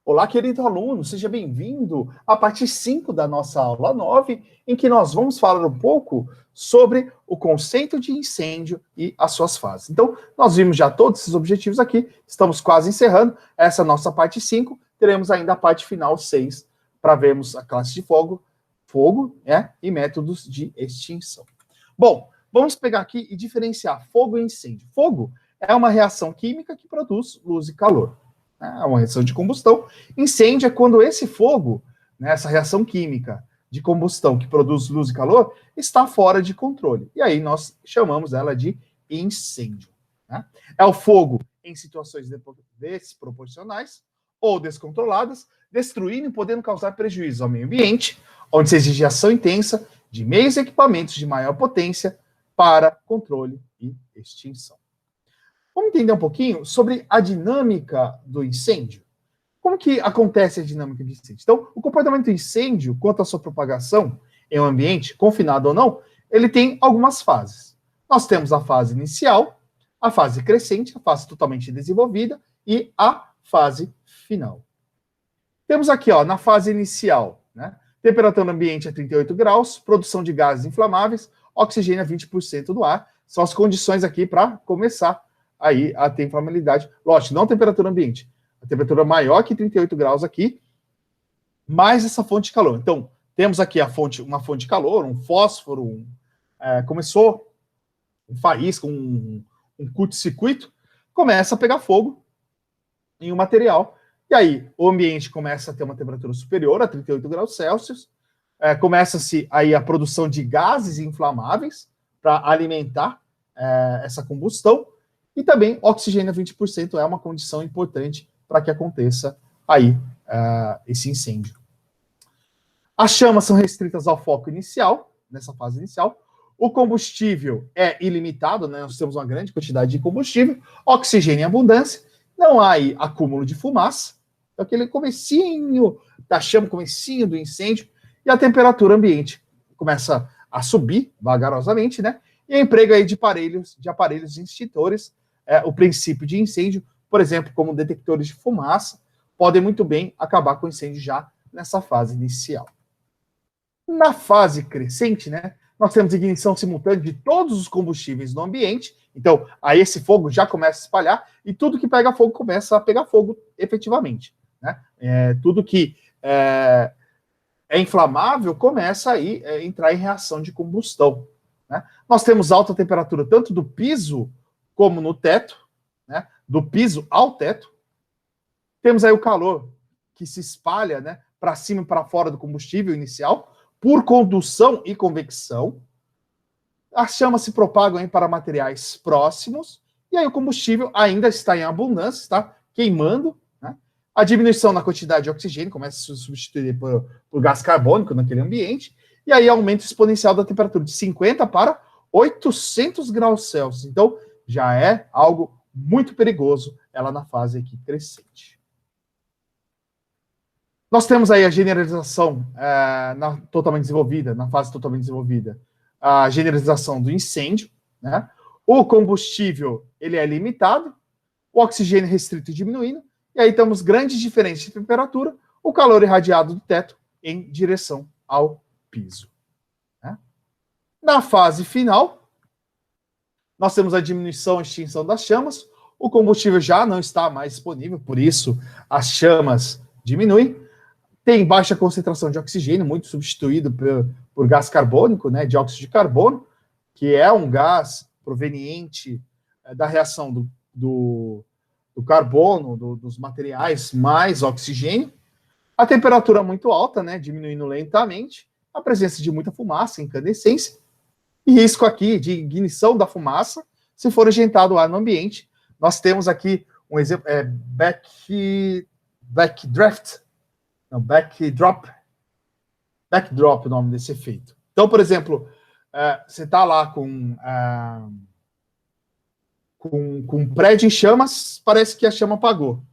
Olá, querido aluno, seja bem-vindo à parte 5 da nossa aula 9, em que nós vamos falar um pouco sobre o conceito de incêndio e as suas fases. Então, nós vimos já todos esses objetivos aqui, estamos quase encerrando essa nossa parte 5, teremos ainda a parte final 6, para vermos a classe de fogo, e métodos de extinção. Bom, vamos pegar aqui e diferenciar fogo e incêndio. Fogo é uma reação química que produz luz e calor. É uma reação de combustão. Incêndio é quando esse fogo, né, essa reação química de combustão que produz luz e calor, está fora de controle. E aí nós chamamos ela de incêndio. Né? É o fogo em situações desproporcionais ou descontroladas, destruindo e podendo causar prejuízo ao meio ambiente, onde se exige ação intensa de meios e equipamentos de maior potência para controle e extinção. Vamos entender um pouquinho sobre a dinâmica do incêndio. Como que acontece a dinâmica de incêndio? Então, o comportamento do incêndio, quanto à sua propagação em um ambiente, confinado ou não, ele tem algumas fases. Nós temos a fase inicial, a fase crescente, a fase totalmente desenvolvida e a fase final. Temos aqui, ó, na fase inicial, né, temperatura no ambiente a 38 graus, produção de gases inflamáveis, oxigênio a 20% do ar, são as condições aqui para começar aí a ter inflamabilidade. Lógico, não temperatura ambiente. A temperatura maior que 38 graus aqui, mais essa fonte de calor. Então, temos aqui uma fonte de calor, um fósforo, começou um faísca, um curto-circuito, começa a pegar fogo em um material. E aí, o ambiente começa a ter uma temperatura superior a 38 graus Celsius, começa-se aí a produção de gases inflamáveis para alimentar essa combustão, e também oxigênio a 20% é uma condição importante para que aconteça aí esse incêndio. As chamas são restritas ao foco inicial, nessa fase inicial. O combustível é ilimitado, né? Nós temos uma grande quantidade de combustível, oxigênio em abundância, não há aí acúmulo de fumaça, é aquele comecinho da chama, comecinho do incêndio, e a temperatura ambiente começa a subir vagarosamente, né? E emprego aí de aparelhos extintores, o princípio de incêndio, por exemplo, como detectores de fumaça, podem muito bem acabar com o incêndio já nessa fase inicial. Na fase crescente, né, nós temos ignição simultânea de todos os combustíveis no ambiente, então aí esse fogo já começa a espalhar e tudo que pega fogo começa a pegar fogo efetivamente. Né? Tudo que é inflamável começa aí a entrar em reação de combustão. Né? Nós temos alta temperatura tanto do piso como no teto, né? Do piso ao teto. Temos aí o calor que se espalha, né, para cima e para fora do combustível inicial, por condução e convecção. As chamas se propagam aí para materiais próximos, e aí o combustível ainda está em abundância, está queimando. Né? A diminuição na quantidade de oxigênio começa a se substituir por gás carbônico naquele ambiente, e aí aumento exponencial da temperatura de 50 para 800 graus Celsius. Então, já é algo muito perigoso, ela na fase aqui crescente. Nós temos aí a generalização totalmente desenvolvida, na fase totalmente desenvolvida, a generalização do incêndio, né? O combustível, ele é limitado, o oxigênio restrito e diminuindo, e aí temos grandes diferenças de temperatura, o calor irradiado do teto em direção ao piso. Né? Na fase final, nós temos a diminuição e extinção das chamas, o combustível já não está mais disponível, por isso as chamas diminuem, tem baixa concentração de oxigênio, muito substituído por gás carbônico, né, dióxido de carbono, que é um gás proveniente da reação do carbono, dos materiais, mais oxigênio, a temperatura muito alta, né, diminuindo lentamente, a presença de muita fumaça, incandescência, e risco aqui de ignição da fumaça, se for injetado ar no ambiente. Nós temos aqui um exemplo, backdrop o nome desse efeito. Então, por exemplo, você está lá com um prédio em chamas, parece que a chama apagou.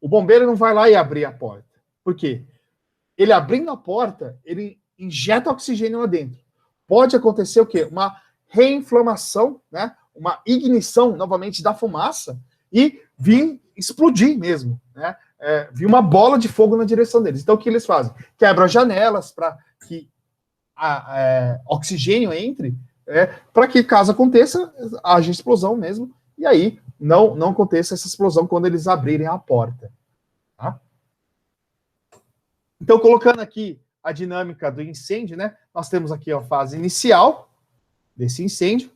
O bombeiro não vai lá e abrir a porta. Por quê? Ele abrindo a porta, ele injeta oxigênio lá dentro. Pode acontecer o quê? Uma reinflamação, né? Uma ignição, novamente, da fumaça e vir explodir mesmo, né? vir uma bola de fogo na direção deles. Então, o que eles fazem? Quebram as janelas para que oxigênio entre, para que, caso aconteça, haja explosão mesmo, e aí não aconteça essa explosão quando eles abrirem a porta. Tá? Então, colocando aqui a dinâmica do incêndio, né? Nós temos aqui a fase inicial desse incêndio,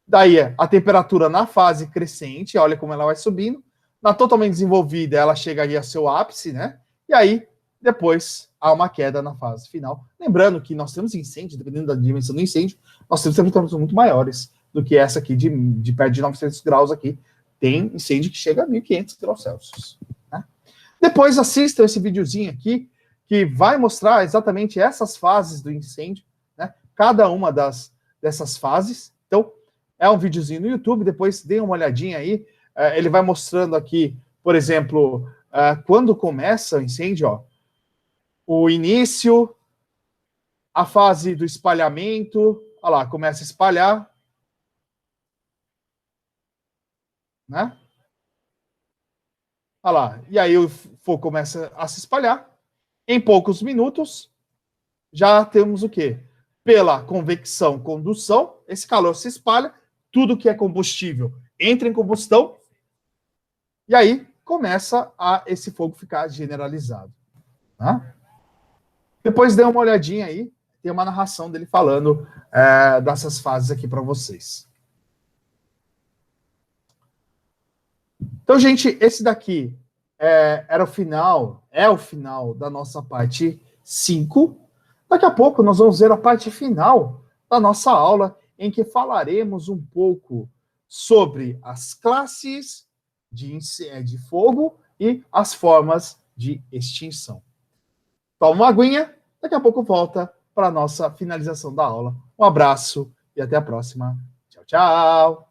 daí a temperatura na fase crescente, olha como ela vai subindo, na totalmente desenvolvida ela chega aí ao seu ápice, né? E aí, depois, há uma queda na fase final. Lembrando que nós temos incêndio, dependendo da dimensão do incêndio, nós temos temperaturas muito maiores do que essa aqui de perto de 900 graus aqui. Tem incêndio que chega a 1.500 graus Celsius. Né? Depois assistam esse videozinho aqui, que vai mostrar exatamente essas fases do incêndio, né? Cada uma dessas fases. Então, é um videozinho no YouTube, depois dê uma olhadinha aí. Ele vai mostrando aqui, por exemplo, quando começa o incêndio, ó, o início, a fase do espalhamento, olha lá, começa a espalhar, né? Olha lá, e aí o fogo começa a se espalhar. Em poucos minutos, já temos o quê? Pela convecção, condução, esse calor se espalha, tudo que é combustível entra em combustão, e aí começa esse fogo ficar generalizado. Tá? Depois dê uma olhadinha aí, tem uma narração dele falando dessas fases aqui para vocês. Então, gente, esse daqui é o final da nossa parte 5. Daqui a pouco nós vamos ver a parte final da nossa aula, em que falaremos um pouco sobre as classes de fogo e as formas de extinção. Toma uma aguinha, daqui a pouco volta para a nossa finalização da aula. Um abraço e até a próxima. Tchau, tchau!